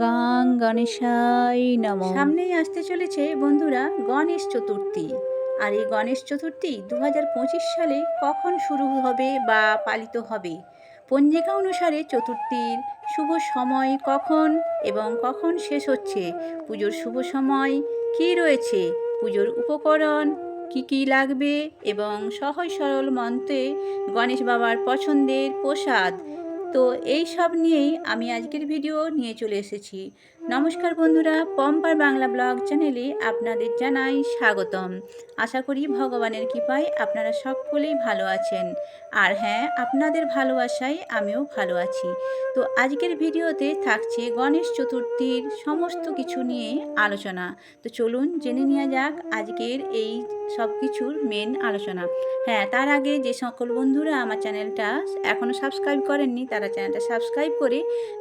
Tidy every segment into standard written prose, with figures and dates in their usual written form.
গাং গণেশায় নমঃ। সামনেই আসতে চলেছে বন্ধুরা গণেশ চতুর্থী। আর এই গণেশ চতুর্থী 2025 সালে কখন শুরু হবে বা পালিত হবে, পঞ্জিকা অনুসারে চতুর্থীর শুভ সময় কখন এবং কখন শেষ হচ্ছে, পুজোর শুভ সময় কী রয়েছে, পুজোর উপকরণ কি কি লাগবে এবং সহজ সরল মন্ত্রে গণেশ বাবার পছন্দের প্রসাদ, তো এই সব নিয়েই আমি আজকের ভিডিও নিয়ে চলে এসেছি। নমস্কার বন্ধুরা, পম্পার বাংলা ব্লগ চ্যানেলে আপনাদের জানাই স্বাগতম। আশা করি ভগবানের কৃপায় আপনারা সকলেই ভালো আছেন, আর হ্যাঁ, আপনাদের ভালোবাসায় আমিও ভালো আছি। তো আজকের ভিডিওতে থাকছে গণেশ চতুর্থীর সমস্ত কিছু নিয়ে আলোচনা। তো চলুন জেনে নেওয়া যাক আজকের এই সব কিছুর মেন আলোচনা। হ্যাঁ, তার আগে যে সকল বন্ধুরা আমার চ্যানেলটা এখনও সাবস্ক্রাইব করেননি তারা চ্যানেলটা সাবস্ক্রাইব করে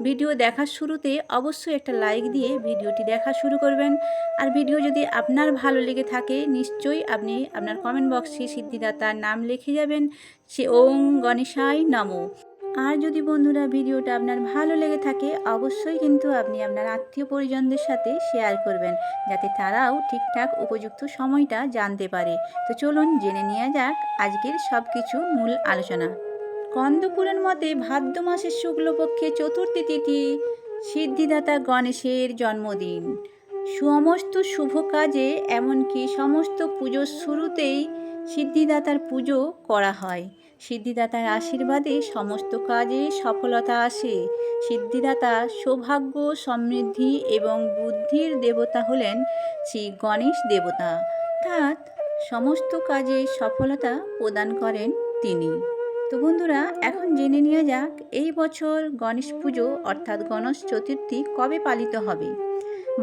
ভিডিও দেখার শুরুতে অবশ্যই একটা লাইক দিয়ে ভিডিওটি দেখা শুরু করবেন। আর ভিডিও যদি আপনার ভালো লেগে থাকে নিশ্চয়ই আপনি আপনার কমেন্ট বক্সে সিদ্ধিদাতার নাম লিখে যাবেন, সে ওং গণেশায় নমঃ। আর যদি বন্ধুরা ভিডিওটা আপনার ভালো লেগে থাকে অবশ্যই কিন্তু আপনি আপনার আত্মীয় পরিজনদের সাথে শেয়ার করবেন, যাতে তারাও ঠিকঠাক উপযুক্ত সময়টা জানতে পারে। তো চলুন জেনে নেওয়া যাক আজকের সব কিছু মূল আলোচনা। স্কন্দপুরাণ মতে ভাদ্র মাসের শুক্লপক্ষে চতুর্থী তিথি সিদ্ধিদাতা গণেশের জন্মদিন। সমস্ত শুভ কাজে এমনকি সমস্ত পুজোর শুরুতেই সিদ্ধিদাতার পুজো করা হয়। সিদ্ধিদাতার আশীর্বাদে সমস্ত কাজে সফলতা আসে। সিদ্ধিদাতা সৌভাগ্য, সমৃদ্ধি এবং বুদ্ধির দেবতা হলেন শ্রী গণেশ দেবতা, অর্থাৎ সমস্ত কাজে সফলতা প্রদান করেন তিনি। তো বন্ধুরা, এখন জেনে নেওয়া যাক এই বছর গণেশ পুজো অর্থাৎ গণেশ চতুর্থী কবে পালিত হবে।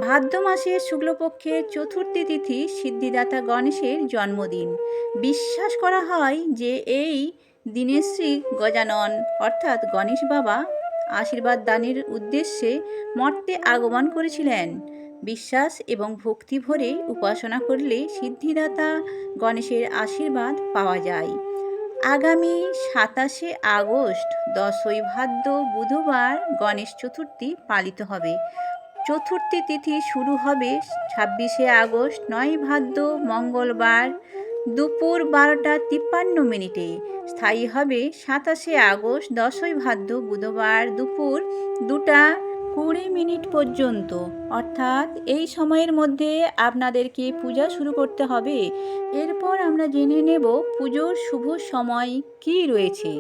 ভাদ্র মাসের শুক্লপক্ষের চতুর্থী তিথি সিদ্ধিদাতা গণেশের জন্মদিন। বিশ্বাস করা হয় যে এই দিনে শ্রী গজানন অর্থাৎ গণেশ বাবা আশীর্বাদ দানের উদ্দেশ্যে মর্তে আগমন করেছিলেন। বিশ্বাস এবং ভক্তি ভরে উপাসনা করলে সিদ্ধিদাতা গণেশের আশীর্বাদ পাওয়া যায়। আগামী 27শে আগস্ট 10ই ভাদ্র বুধবার গণেশ চতুর্থী পালিত হবে। চতুর্থী তিথি শুরু হবে 26শে আগস্ট 9ই ভাদ্র মঙ্গলবার দুপুর 12:53। স্থায়ী হবে 27শে আগস্ট 10ই ভাদ্র বুধবার দুপুর 2:20 পর্যন্ত। অর্থাৎ এই সময়ের মধ্যে আপনাদেরকে পূজা শুরু করতে হবে। এরপর আমরা জেনে নেব পুজোর শুভ সময় কী রয়েছে।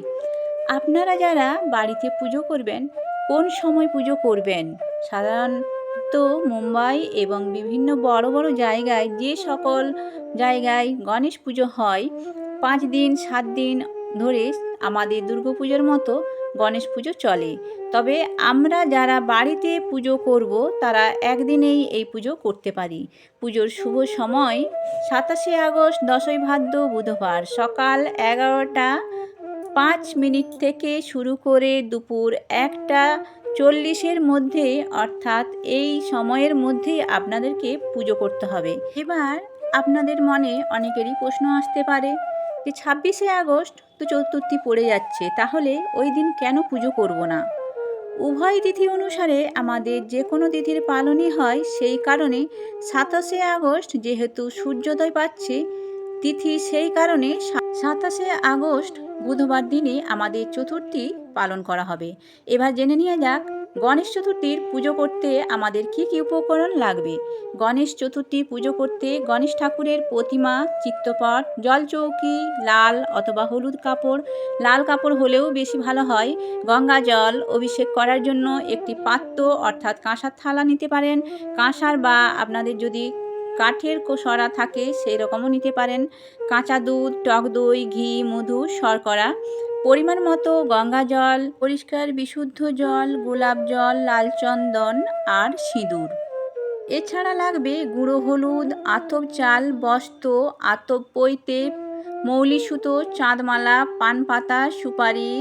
আপনারা যারা বাড়িতে পুজো করবেন কোন সময় পুজো করবেন, সাধারণত মুম্বাই এবং বিভিন্ন বড় বড় জায়গায় যে সকল জায়গায় গণেশ পুজো হয় 5 দিন 7 দিন ধরে আমাদের দুর্গাপুজোর মতো গণেশ পুজো চলে। তবে আমরা যারা বাড়িতে পুজো করব তারা একদিনেই এই পুজো করতে পারি। পুজোর শুভ সময় 27শে আগস্ট 10ই ভাদ্র বুধবার সকাল 11:05 থেকে শুরু করে দুপুর 1:40 মধ্যে, অর্থাৎ এই সময়ের মধ্যেই আপনাদেরকে পুজো করতে হবে। এবার আপনাদের মনে অনেকেরই প্রশ্ন আসতে পারে যে 26শে আগস্ট তো চতুর্থী পড়ে যাচ্ছে, তাহলে ওই দিন কেন পুজো করব না। উভয় তিথি অনুসারে আমাদের যে কোনো তিথির পালনই হয়, সেই কারণে 27শে আগস্ট যেহেতু সূর্যোদয় পাচ্ছে তিথি, সেই কারণে 27শে আগস্ট বুধবার দিনে আমাদের চতুর্থী পালন করা হবে। এবার জেনে নেওয়া যাক গণেশ চতুর্থীর পুজো করতে আমাদের কি কি উপকরণ লাগবে। গণেশ চতুর্থী পুজো করতে গণেশ ঠাকুরের প্রতিমা, চিত্রপট, জলচৌকি, লাল অথবা হলুদ কাপড়, লাল কাপড় হলেও বেশি ভালো হয়, গঙ্গা জল, অভিষেক করার জন্য একটি পাত্র অর্থাৎ কাঁসার থালা নিতে পারেন, কাঁসার বা আপনাদের যদি কাঠের সরা থাকে সেই রকমও নিতে পারেন, কাঁচা দুধ, টক দই, ঘি, মধু, শর্করা, পরিমাণ মতো গঙ্গা জল, পরিষ্কার বিশুদ্ধ জল, গোলাপ জল, লাল চন্দন আর সিঁদুর। এছাড়া লাগবে গুঁড়ো হলুদ, আতপ চাল, বস্ত্র, আতপ পৈতে, মৌলি সুতো, চাঁদমালা, পান পাতা, সুপারি,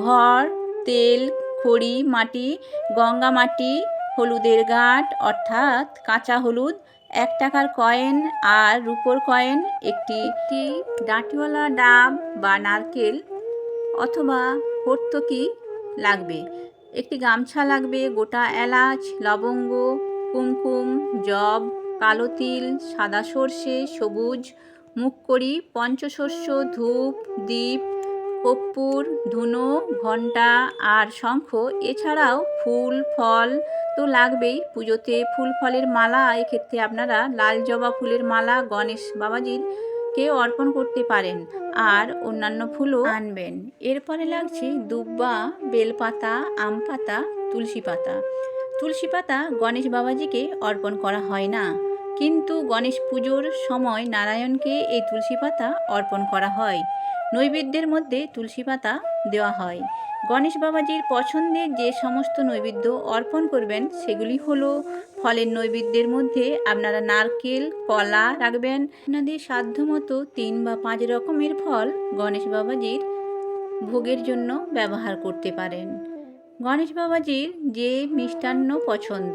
ঘর, তেল, খড়ি, মাটি, গঙ্গা মাটি, হলুদের গাঁট অর্থাৎ কাঁচা হলুদ, 1 টাকার কয়েন আর রুপোর কয়েন, একটি ডাঁটিওয়ালা ডাব বা নারকেল অথবা হর্তকি লাগবে। একটি গামছা লাগবে, গোটা এলাচ, লবঙ্গ, কুমকুম, জব, কালো তিল, সাদা সর্ষে, সবুজ মুখকড়ি, পঞ্চশস্য, ধূপ, দীপ, কর্পূর, ধুনো, ঘণ্টা আর শঙ্খ। এছাড়াও ফুল ফল তো লাগবেই। পুজোতে ফুল ফলের মালা, এক্ষেত্রে আপনারা লাল জবা ফুলের মালা গণেশ বাবাজির কেউ অর্পণ করতে পারেন, আর অন্যান্য ফুলও আনবেন। এরপরে লাগছে দুব্বা, বেলপাতা, আম পাতা, তুলসী পাতা। তুলসী পাতা গণেশ বাবাজিকে অর্পণ করা হয় না, কিন্তু গণেশ পুজোর সময় নারায়ণকে এই তুলসী পাতা অর্পণ করা হয়। নৈবেদ্যের মধ্যে তুলসী পাতা দেওয়া হয়। গণেশ বাবাজির পছন্দের যে সমস্ত নৈবেদ্য অর্পণ করবেন সেগুলি হলো, ফলের নৈবেদ্যের মধ্যে আপনারা নারকেল, কলা রাখবেন। আপনাদের সাধ্যমতো 3 বা 5 রকমের ফল গণেশ বাবাজির ভোগের জন্য ব্যবহার করতে পারেন। গণেশ বাবাজির যে মিষ্টান্ন পছন্দ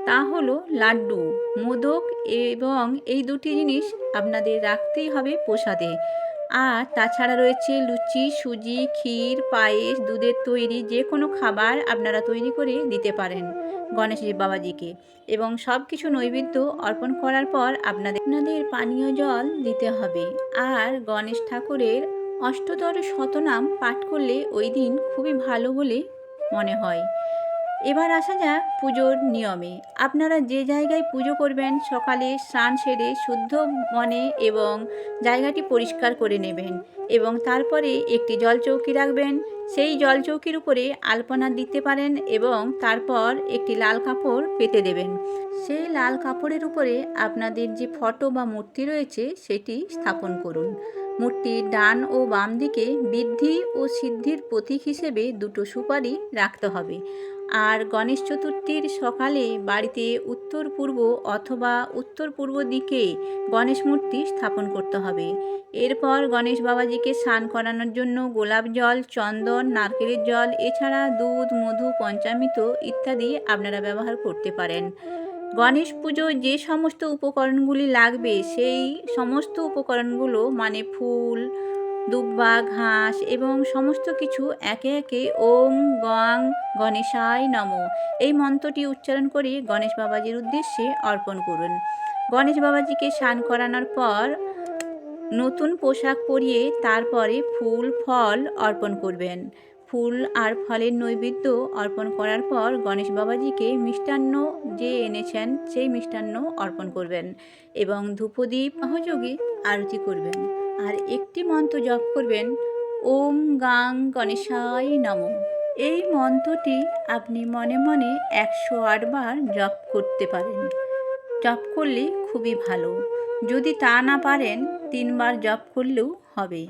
তা হলো লাড্ডু, মোদক, এবং এই দুটি জিনিস আপনাদের রাখতেই হবে প্রসাদে। আর তাছাড়া রয়েছে লুচি, সুজি, ক্ষীর, পায়েস, দুধের তৈরি যে কোনো খাবার আপনারা তৈরি করে দিতে পারেন গণেশ বাবাজিকে। এবং সব কিছু নৈবেদ্য অর্পণ করার পর আপনাদের পানীয় জল দিতে হবে। আর গণেশ ঠাকুরের অষ্টদর শতনাম পাঠ করলে ওই দিন খুবই ভালো বলে মনে হয়। এবার আসা যাক পুজোর নিয়মে। আপনারা যে জায়গায় পুজো করবেন সকালে স্নান সেরে শুদ্ধ মনে এবং জায়গাটি পরিষ্কার করে নেবেন, এবং তারপরে একটি জলচৌকি রাখবেন। সেই জলচৌকির উপরে আলপনা দিতে পারেন এবং তারপর একটি লাল কাপড় পেতে দেবেন। সেই লাল কাপড়ের উপরে আপনাদের যে ফটো বা মূর্তি রয়েছে সেটি স্থাপন করুন। মূর্তির ডান ও বাম দিকে বৃদ্ধি ও সিদ্ধির প্রতীক হিসেবে দুটো সুপারি রাখতে হবে। আর গণেশ চতুর্থীর সকালে বাড়িতে উত্তর পূর্ব অথবা উত্তর পূর্ব দিকে গণেশ মূর্তি স্থাপন করতে হবে। এরপর গণেশ বাবাজিকে স্নান করানোর জন্য গোলাপ জল, চন্দন, নারকেলের জল, এছাড়া দুধ, মধু, পঞ্চামৃত ইত্যাদি আপনারা ব্যবহার করতে পারেন। গণেশ পুজোয় যে সমস্ত উপকরণগুলি লাগবে সেই সমস্ত উপকরণগুলো মানে ফুল, দুব্বা, ঘাস এবং সমস্ত কিছু একে একে ওম গং গণেশায় নমঃ এই মন্ত্রটি উচ্চারণ করে গণেশ বাবাজির উদ্দেশ্যে অর্পণ করুন। গণেশ বাবাজিকে স্নান করানোর পর নতুন পোশাক পরিয়ে তারপরে ফুল ফল অর্পণ করবেন। ফুল আর ফলের নৈবেদ্য অর্পণ করার পর গণেশ বাবাজিকে মিষ্টান্ন যে এনেছেন সেই মিষ্টান্ন অর্পণ করবেন এবং ধূপদীপ সহযোগে আরতি করবেন। আর একটি মন্ত্র জপ করবেন, ওম গাং গণেশায় নমঃ। এই মন্ত্রটি আপনি মনে মনে 108 বার জপ করতে পারেন। জপ করলে খুবই ভালো। যদি তা না পারেন 3 বার জপ করলেও হবে।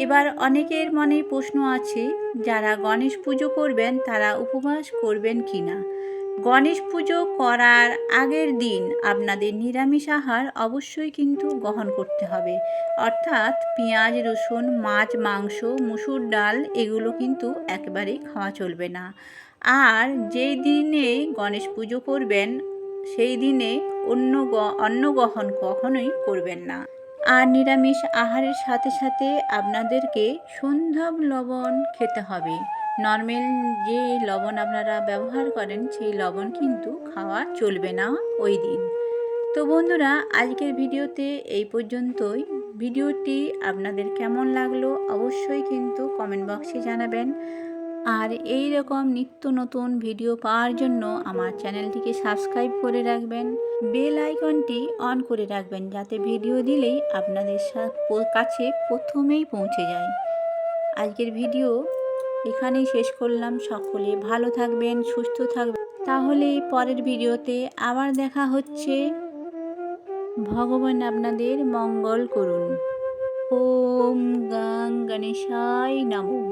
এবার অনেকের মনে প্রশ্ন আছে, যারা গণেশ পুজো করবেন তারা উপবাস করবেন কি না। গণেশ পুজো করার আগের দিন আপনাদের নিরামিষ আহার অবশ্যই কিন্তু গ্রহণ করতে হবে, অর্থাৎ পেঁয়াজ, রসুন, মাছ, মাংস, মুসুর ডাল এগুলো কিন্তু একেবারেই খাওয়া চলবে না। আর যেই দিনে গণেশ পুজো করবেন সেই দিনে অন্ন গ্রহণ কখনোই করবেন না। আর নিরামিষ আহারের সাথে সাথে আপনাদেরকে সন্ধ্যব লবণ খেতে হবে। নর্মাল যে লবণ আপনারা ব্যবহার করেন সেই লবণ কিন্তু খাওয়া চলবে না ওই দিন। তো বন্ধুরা, আজকের ভিডিওতে এই পর্যন্তই। ভিডিওটি আপনাদের কেমন লাগলো অবশ্যই কিন্তু কমেন্ট বক্সে জানাবেন। আর এই রকম নিত্য নতুন ভিডিও পাওয়ার জন্য আমার চ্যানেলটিকে সাবস্ক্রাইব করে রাখবেন, বেল আইকনটি অন করে রাখবেন, যাতে ভিডিও দিলেই আপনাদের কাছে প্রথমেই পৌঁছে যায়। আজকের ভিডিও এখানেই শেষ করলাম। সকলে ভালো থাকবেন, সুস্থ থাকবেন। তাহলে পরের ভিডিওতে আবার দেখা হচ্ছে। ভগবান আপনাদের মঙ্গল করুন। ওম গাং গণেশায় নমঃ।